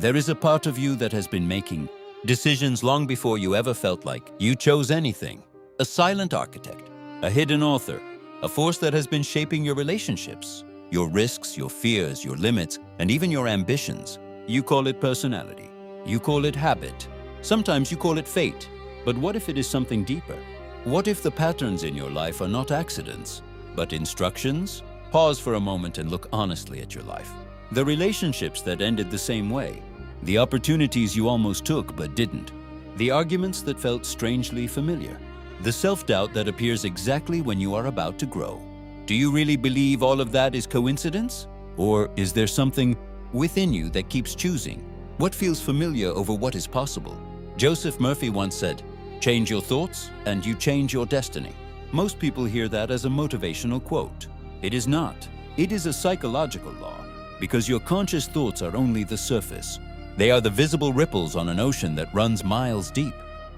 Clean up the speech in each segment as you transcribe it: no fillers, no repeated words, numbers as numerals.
There is a part of you that has been making decisions long before you ever felt like you chose anything. A silent architect, a hidden author, a force that has been shaping your relationships, your risks, your fears, your limits, and even your ambitions. You call it personality. You call it habit. Sometimes you call it fate. But what if it is something deeper? What if the patterns in your life are not accidents, but instructions? Pause for a moment and look honestly at your life. The relationships that ended the same way. The opportunities you almost took but didn't. The arguments that felt strangely familiar. The self-doubt that appears exactly when you are about to grow. Do you really believe all of that is coincidence? Or is there something within you that keeps choosing? What feels familiar over what is possible? Joseph Murphy once said, "Change your thoughts and you change your destiny." Most people hear that as a motivational quote. It is not. It is a psychological law, because your conscious thoughts are only the surface. They are the visible ripples on an ocean that runs miles deep.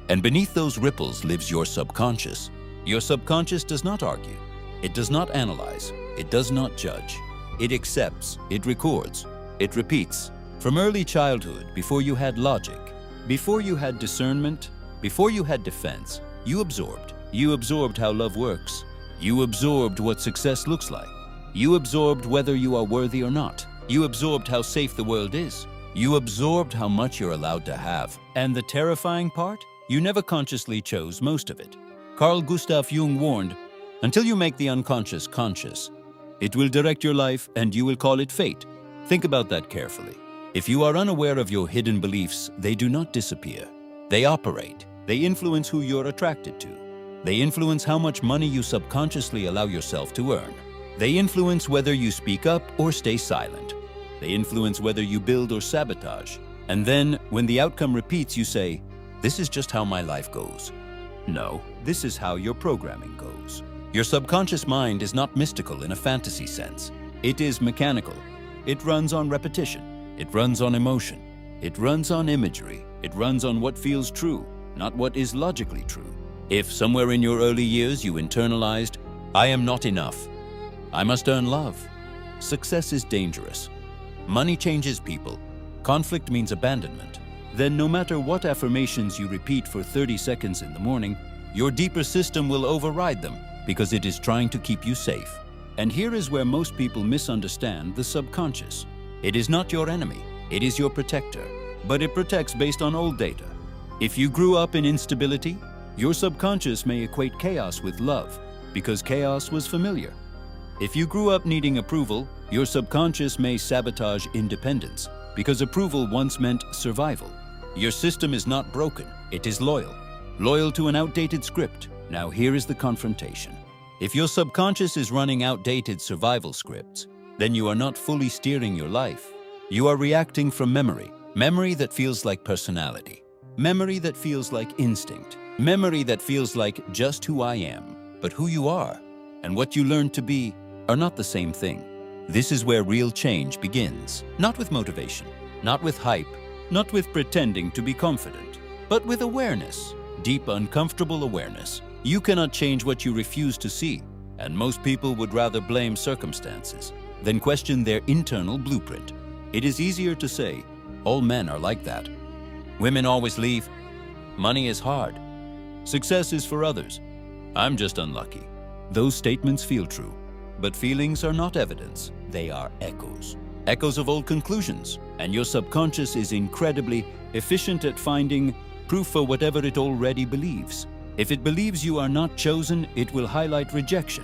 And beneath those ripples lives your subconscious. Your subconscious does not argue. It does not analyze. It does not judge. It accepts. It records. It repeats. From early childhood, before you had logic, before you had discernment, before you had defense, you absorbed. You absorbed how love works. You absorbed what success looks like. You absorbed whether you are worthy or not. You absorbed how safe the world is. You absorbed how much you're allowed to have. And the terrifying part? You never consciously chose most of it. Carl Gustav Jung warned, "Until you make the unconscious conscious, it will direct your life and you will call it fate." Think about that carefully. If you are unaware of your hidden beliefs, they do not disappear. They operate. They influence who you're attracted to. They influence how much money you subconsciously allow yourself to earn. They influence whether you speak up or stay silent. They influence whether you build or sabotage. And then, when the outcome repeats, you say, "This is just how my life goes." No, this is how your programming goes. Your subconscious mind is not mystical in a fantasy sense. It is mechanical. It runs on repetition. It runs on emotion. It runs on imagery. It runs on what feels true, not what is logically true. If somewhere in your early years you internalized, "I am not enough. I must earn love." Success is dangerous. Money changes people. Conflict means abandonment. Then no matter what affirmations you repeat for 30 seconds in the morning, your deeper system will override them because it is trying to keep you safe. And here is where most people misunderstand the subconscious. It is not your enemy. It is your protector. But it protects based on old data. If you grew up in instability, your subconscious may equate chaos with love because chaos was familiar. If you grew up needing approval, your subconscious may sabotage independence because approval once meant survival. Your system is not broken, it is loyal. Loyal to an outdated script. Now here is the confrontation. If your subconscious is running outdated survival scripts, then you are not fully steering your life. You are reacting from memory. Memory that feels like personality. Memory that feels like instinct. Memory that feels like just who I am. But who you are and what you learned to be are not the same thing. This is where real change begins. Not with motivation, not with hype, not with pretending to be confident, but with awareness. Deep, uncomfortable awareness. You cannot change what you refuse to see, and most people would rather blame circumstances than question their internal blueprint. It is easier to say, "All men are like that." Women always leave. Money is hard. Success is for others. I'm just unlucky. Those statements feel true, but feelings are not evidence. They are echoes. Echoes of old conclusions, and your subconscious is incredibly efficient at finding proof for whatever it already believes. If it believes you are not chosen, it will highlight rejection.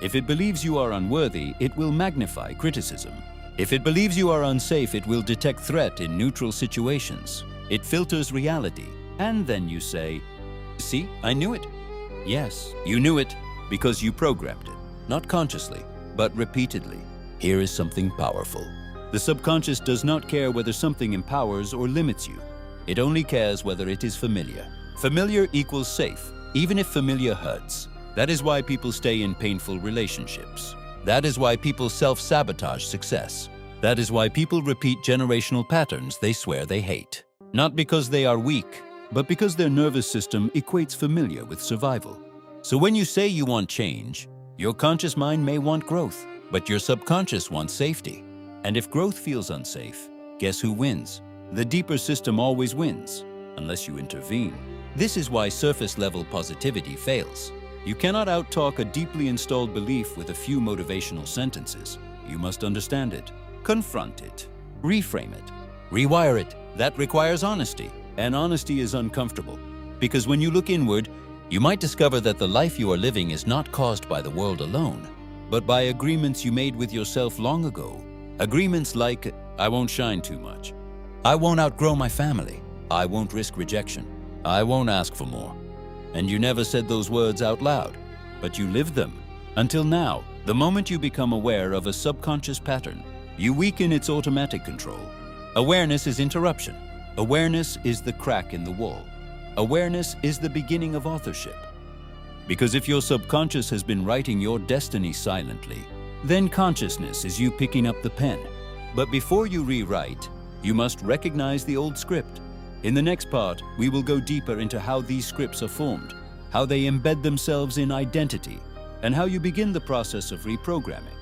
If it believes you are unworthy, it will magnify criticism. If it believes you are unsafe, it will detect threat in neutral situations. It filters reality. And then you say, "See, I knew it." Yes, you knew it because you programmed it. Not consciously, but repeatedly. Here is something powerful. The subconscious does not care whether something empowers or limits you. It only cares whether it is familiar. Familiar equals safe, even if familiar hurts. That is why people stay in painful relationships. That is why people self-sabotage success. That is why people repeat generational patterns they swear they hate. Not because they are weak, but because their nervous system equates familiar with survival. So when you say you want change, your conscious mind may want growth, but your subconscious wants safety. And if growth feels unsafe, guess who wins? the deeper system always wins, unless you intervene. This is why surface-level positivity fails. You cannot out-talk a deeply installed belief with a few motivational sentences. You must understand it, confront it, reframe it, rewire it. That requires honesty, and honesty is uncomfortable. Because when you look inward, you might discover that the life you are living is not caused by the world alone, but by agreements you made with yourself long ago. Agreements like, I won't shine too much. I won't outgrow my family. I won't risk rejection. I won't ask for more. And you never said those words out loud, but you lived them. Until now, the moment you become aware of a subconscious pattern, you weaken its automatic control. Awareness is interruption. Awareness is the crack in the wall. Awareness is the beginning of authorship. Because if your subconscious has been writing your destiny silently, then consciousness is you picking up the pen. But before you rewrite, you must recognize the old script. In the next part, we will go deeper into how these scripts are formed, how they embed themselves in identity, and how you begin the process of reprogramming,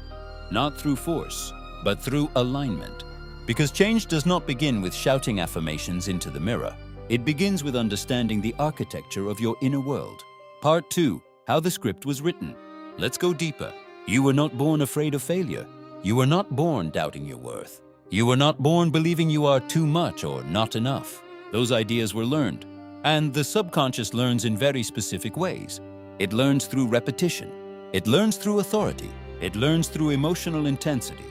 not through force, but through alignment. Because change does not begin with shouting affirmations into the mirror. It begins with understanding the architecture of your inner world. Part 2, how the script was written. Let's go deeper. You were not born afraid of failure. You were not born doubting your worth. You were not born believing you are too much or not enough. Those ideas were learned. And the subconscious learns in very specific ways. It learns through repetition. It learns through authority. It learns through emotional intensity.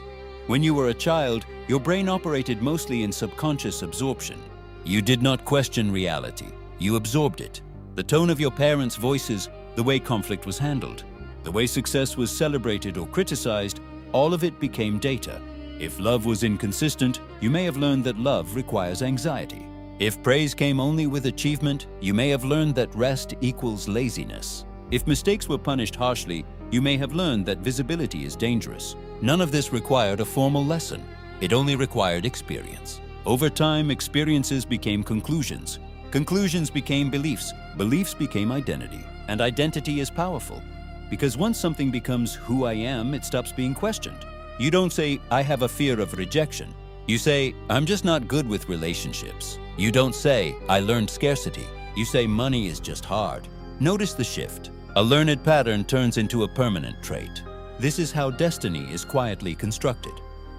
When you were a child, your brain operated mostly in subconscious absorption. You did not question reality. You absorbed it. The tone of your parents' voices, the way conflict was handled, the way success was celebrated or criticized, all of it became data. If love was inconsistent, you may have learned that love requires anxiety. If praise came only with achievement, you may have learned that rest equals laziness. If mistakes were punished harshly, you may have learned that visibility is dangerous. None of this required a formal lesson. It only required experience. Over time, experiences became conclusions. Conclusions became beliefs. Beliefs became identity. And identity is powerful. Because once something becomes who I am, it stops being questioned. You don't say, I have a fear of rejection. You say, I'm just not good with relationships. You don't say, I learned scarcity. You say, money is just hard. Notice the shift. A learned pattern turns into a permanent trait. This is how destiny is quietly constructed.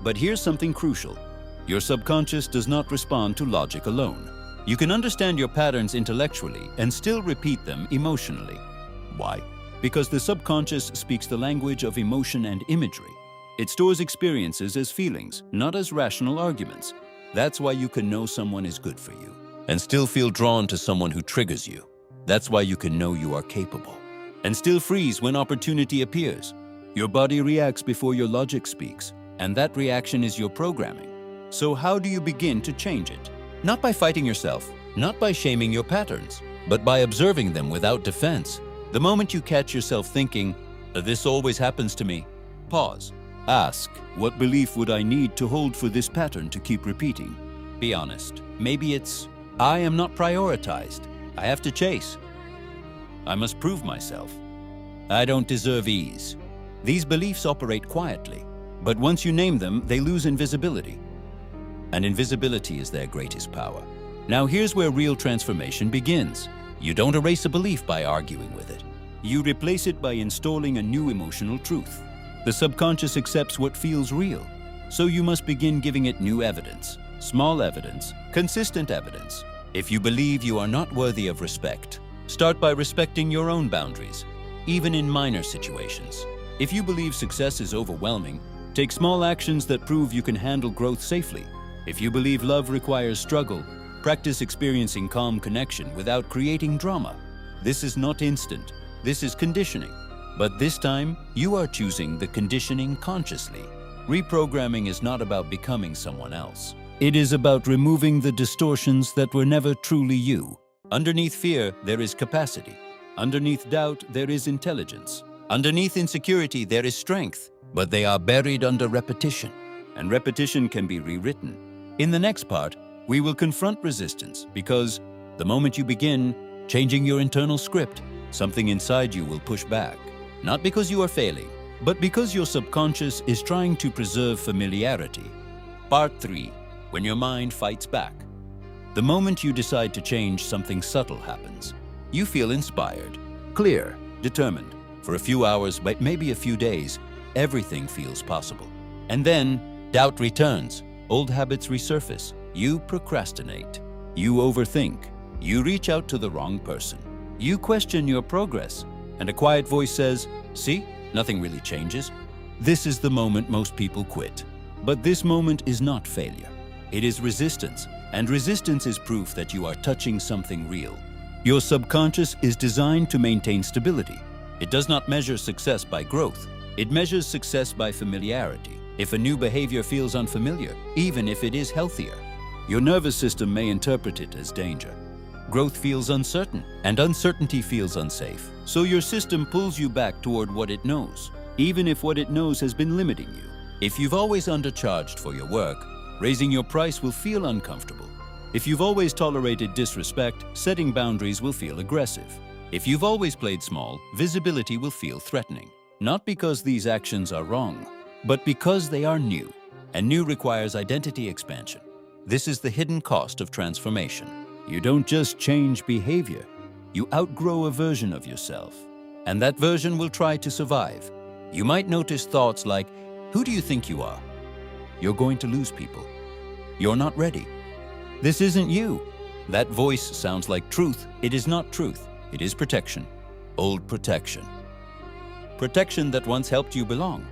But here's something crucial. Your subconscious does not respond to logic alone. You can understand your patterns intellectually and still repeat them emotionally. Why? Because the subconscious speaks the language of emotion and imagery. It stores experiences as feelings, not as rational arguments. That's why you can know someone is good for you and still feel drawn to someone who triggers you. That's why you can know you are capable and still freeze when opportunity appears. Your body reacts before your logic speaks, and that reaction is your programming. So how do you begin to change it? Not by fighting yourself, not by shaming your patterns, but by observing them without defense. The moment you catch yourself thinking, this always happens to me, pause. Ask, what belief would I need to hold for this pattern to keep repeating? Be honest. Maybe it's, I am not prioritized. I have to chase. I must prove myself. I don't deserve ease. These beliefs operate quietly, but once you name them, they lose invisibility. And invisibility is their greatest power. Now here's where real transformation begins. You don't erase a belief by arguing with it. You replace it by installing a new emotional truth. The subconscious accepts what feels real, so you must begin giving it new evidence, small evidence, consistent evidence. If you believe you are not worthy of respect, start by respecting your own boundaries, even in minor situations. If you believe success is overwhelming, take small actions that prove you can handle growth safely. If you believe love requires struggle, practice experiencing calm connection without creating drama. This is not instant. This is conditioning. But this time, you are choosing the conditioning consciously. Reprogramming is not about becoming someone else. It is about removing the distortions that were never truly you. Underneath fear, there is capacity. Underneath doubt, there is intelligence. Underneath insecurity, there is strength. But they are buried under repetition. And repetition can be rewritten. In the next part, we will confront resistance because the moment you begin changing your internal script, something inside you will push back. Not because you are failing, but because your subconscious is trying to preserve familiarity. Part 3. when your mind fights back. The moment you decide to change, something subtle happens. You feel inspired, clear, determined. For a few hours, maybe a few days, everything feels possible. And then, doubt returns. Old habits resurface. You procrastinate. You overthink. You reach out to the wrong person. You question your progress. And a quiet voice says, "See, nothing really changes." This is the moment most people quit. But this moment is not failure. It is resistance. And resistance is proof that you are touching something real. Your subconscious is designed to maintain stability. It does not measure success by growth. It measures success by familiarity. If a new behavior feels unfamiliar, even if it is healthier, your nervous system may interpret it as danger. Growth feels uncertain, and uncertainty feels unsafe. So your system pulls you back toward what it knows, even if what it knows has been limiting you. If you've always undercharged for your work, raising your price will feel uncomfortable. If you've always tolerated disrespect, setting boundaries will feel aggressive. If you've always played small, visibility will feel threatening. Not because these actions are wrong, but because they are new, and new requires identity expansion. This is the hidden cost of transformation. You don't just change behavior, you outgrow a version of yourself, and that version will try to survive. You might notice thoughts like, "Who do you think you are?" You're going to lose people. You're not ready. This isn't you. That voice sounds like truth. It is not truth. It is protection. Old protection. Protection that once helped you belong.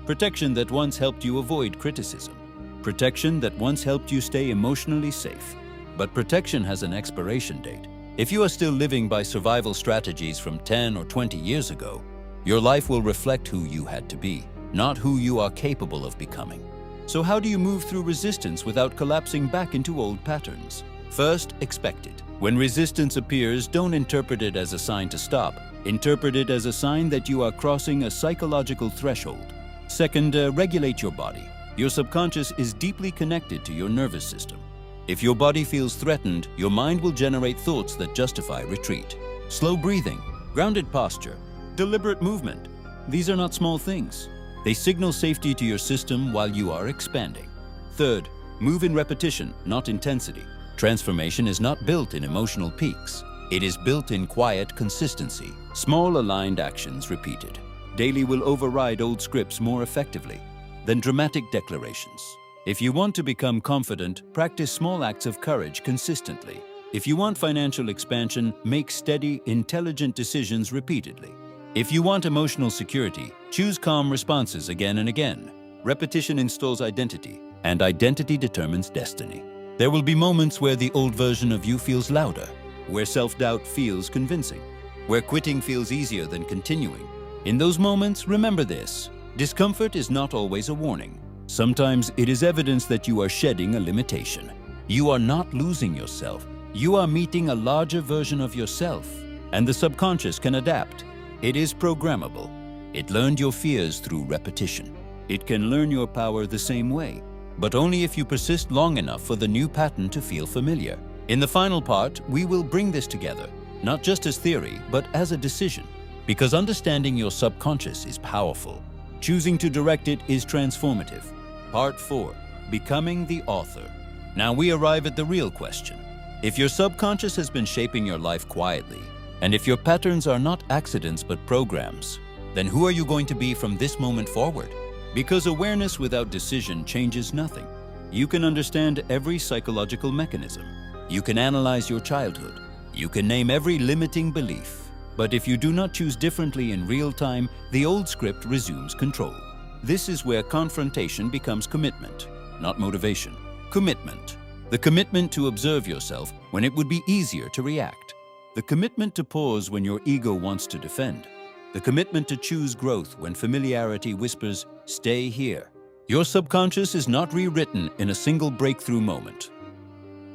Protection that once helped you avoid criticism. Protection that once helped you stay emotionally safe. But protection has an expiration date. If you are still living by survival strategies from 10 or 20 years ago, your life will reflect who you had to be, not who you are capable of becoming. So how do you move through resistance without collapsing back into old patterns? First, expect it. When resistance appears, don't interpret it as a sign to stop. Interpret it as a sign that you are crossing a psychological threshold. Second, regulate your body. Your subconscious is deeply connected to your nervous system. If your body feels threatened, your mind will generate thoughts that justify retreat. Slow breathing, grounded posture, deliberate movement. These are not small things. They signal safety to your system while you are expanding. Third, move in repetition, not intensity. Transformation is not built in emotional peaks. It is built in quiet consistency. Small aligned actions repeated. Daily will override old scripts more effectively than dramatic declarations. If you want to become confident, practice small acts of courage consistently. If you want financial expansion, make steady, intelligent decisions repeatedly. If you want emotional security, choose calm responses again and again. Repetition installs identity, and identity determines destiny. There will be moments where the old version of you feels louder, where self-doubt feels convincing, where quitting feels easier than continuing. In those moments, remember this: discomfort is not always a warning. Sometimes it is evidence that you are shedding a limitation. You are not losing yourself. You are meeting a larger version of yourself, and the subconscious can adapt. It is programmable. It learned your fears through repetition. It can learn your power the same way, but only if you persist long enough for the new pattern to feel familiar. In the final part, we will bring this together, not just as theory, but as a decision. Because understanding your subconscious is powerful. Choosing to direct it is transformative. Part 4. Becoming the author. Now we arrive at the real question. If your subconscious has been shaping your life quietly, and if your patterns are not accidents but programs, then who are you going to be from this moment forward? Because awareness without decision changes nothing. You can understand every psychological mechanism. You can analyze your childhood. You can name every limiting belief. But if you do not choose differently in real time, the old script resumes control. This is where confrontation becomes commitment, not motivation. Commitment. The commitment to observe yourself when it would be easier to react. The commitment to pause when your ego wants to defend. The commitment to choose growth when familiarity whispers, "Stay here." Your subconscious is not rewritten in a single breakthrough moment.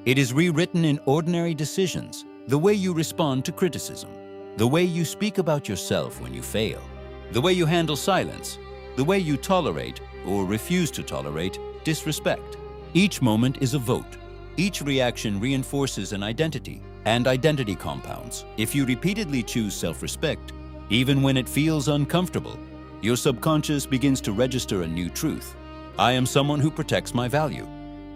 It is rewritten in ordinary decisions, the way you respond to criticism, the way you speak about yourself when you fail, the way you handle silence, the way you tolerate or refuse to tolerate disrespect. Each moment is a vote. Each reaction reinforces an identity, and identity compounds. If you repeatedly choose self-respect, even when it feels uncomfortable, your subconscious begins to register a new truth. I am someone who protects my value.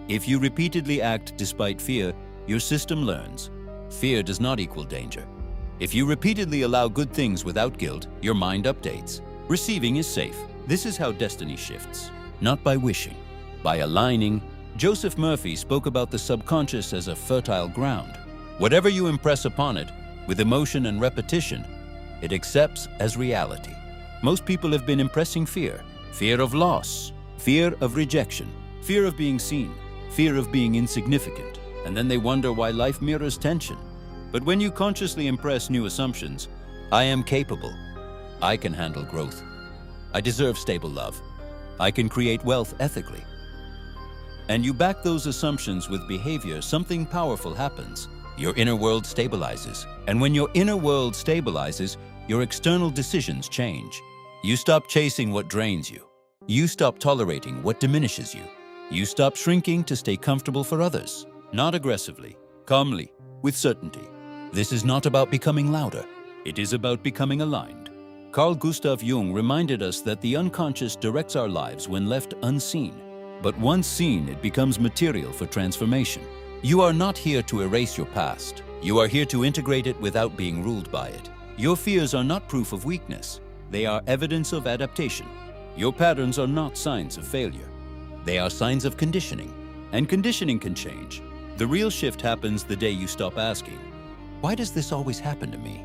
If you repeatedly act despite fear, your system learns. Fear does not equal danger. If you repeatedly allow good things without guilt, your mind updates. Receiving is safe. This is how destiny shifts. Not by wishing, by aligning. Joseph Murphy spoke about the subconscious as a fertile ground. Whatever you impress upon it, with emotion and repetition, it accepts as reality. Most people have been impressing fear. Fear of loss, fear of rejection, fear of being seen, fear of being insignificant, and then they wonder why life mirrors tension. But when you consciously impress new assumptions, I am capable, I can handle growth, I deserve stable love, I can create wealth ethically, and you back those assumptions with behavior, something powerful happens. Your inner world stabilizes. And when your inner world stabilizes, your external decisions change. You stop chasing what drains you. You stop tolerating what diminishes you. You stop shrinking to stay comfortable for others. Not aggressively, calmly, with certainty. This is not about becoming louder. It is about becoming aligned. Carl Gustav Jung reminded us that the unconscious directs our lives when left unseen. But once seen, it becomes material for transformation. You are not here to erase your past. You are here to integrate it without being ruled by it. Your fears are not proof of weakness. They are evidence of adaptation. Your patterns are not signs of failure. They are signs of conditioning. And conditioning can change. The real shift happens the day you stop asking, "Why does this always happen to me?"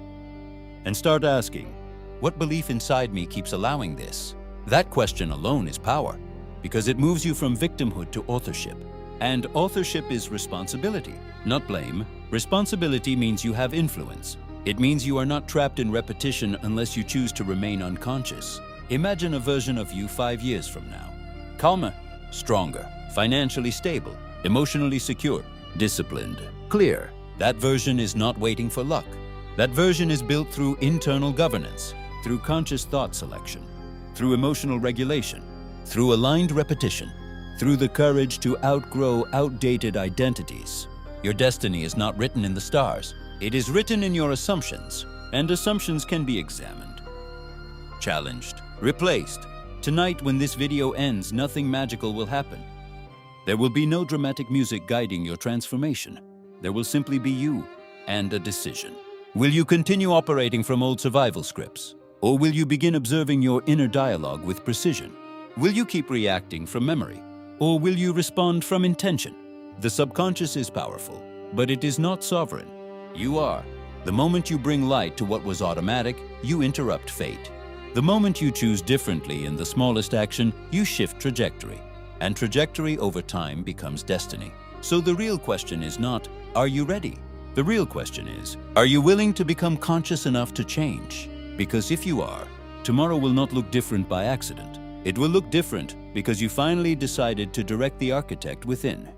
and start asking, "What belief inside me keeps allowing this?" That question alone is power, because it moves you from victimhood to authorship. And authorship is responsibility, not blame. Responsibility means you have influence. It means you are not trapped in repetition unless you choose to remain unconscious. Imagine a version of you 5 years from now. Calmer, stronger, financially stable, emotionally secure, disciplined, clear. That version is not waiting for luck. That version is built through internal governance, through conscious thought selection, through emotional regulation, through aligned repetition, through the courage to outgrow outdated identities. Your destiny is not written in the stars. It is written in your assumptions, and assumptions can be examined, challenged, replaced. Tonight, when this video ends, nothing magical will happen. There will be no dramatic music guiding your transformation. There will simply be you and a decision. Will you continue operating from old survival scripts? Or will you begin observing your inner dialogue with precision? Will you keep reacting from memory? Or will you respond from intention? The subconscious is powerful, but it is not sovereign. You are. The moment you bring light to what was automatic, you interrupt fate. The moment you choose differently in the smallest action, you shift trajectory. And trajectory over time becomes destiny. So the real question is not, are you ready? The real question is, are you willing to become conscious enough to change? Because if you are, tomorrow will not look different by accident. It will look different because you finally decided to direct the architect within.